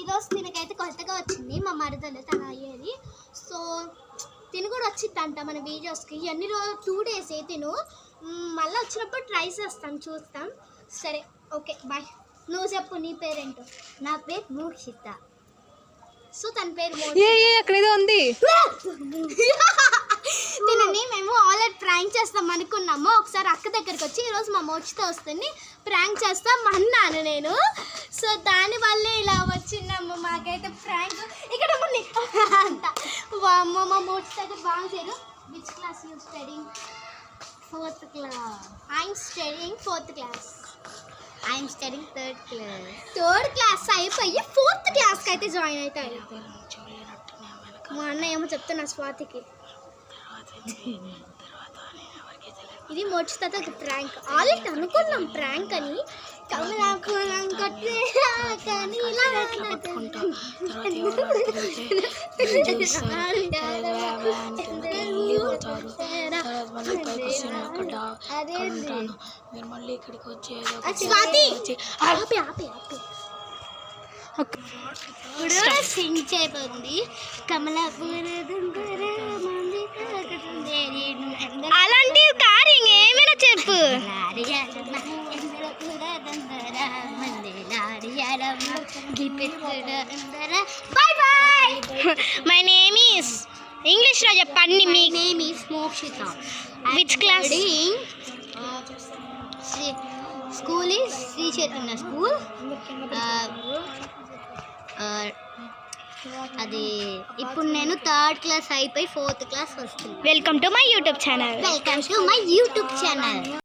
ఈరోజు తినకైతే కొత్తగా వచ్చింది మా మరదలు తన అయ్యేది. సో తిను కూడా వచ్చిందంట మన వీడియోస్కి. ఎన్ని రోజులు 2 days తిను మళ్ళీ వచ్చినప్పుడు ట్రై చేస్తాను, చూస్తాం. సరే ఓకే బాయ్. నువ్వు చెప్పు నీ పేరేంటో. నా పేరు మోక్షిత. సో తన పేరు ఎక్కడేదో ఉంది. తినని మేము ఆల్రెడీ ప్రాంక్ చేస్తాం అనుకున్నాము. ఒకసారి అక్క దగ్గరికి వచ్చి ఈరోజు మా మోక్షిత వస్తుంది ప్రాంక్ చేస్తాం అన్నాను నేను. సో దానివల్లే ఇలా వచ్చిందమ్మ. మాకైతే ప్రాంక్ ఇక్కడ అంట మా మోక్షిత అయితే బాగా చేయరు. Which class you studying? 4th class. I'm studying 4th class. I'm studying 3rd class. 3rd class అయిపోయి 4th క్లాస్కి అయితే జాయిన్ అవుతాయి. మా అన్న ఏమో చెప్తున్నా స్వాతికి. ఇది మోక్షిత ప్రాంక్. ఆల్రెడీ అనుకున్నాం ప్రాంక్ అని. సింగ్ అయిపోతుంది. అలాంటివి కాదు, ఇంకేమైనా చెప్పు. Bye bye. My name is ఇంగ్లీష్లో చెప్పండి. మీ name is Mokshita. Which class? School is Shri Chaitanya school. అది ఇప్పుడు నేను 3rd class అయిపోయి 4th class వస్తుంది. Welcome to my YouTube channel. Welcome to my YouTube channel.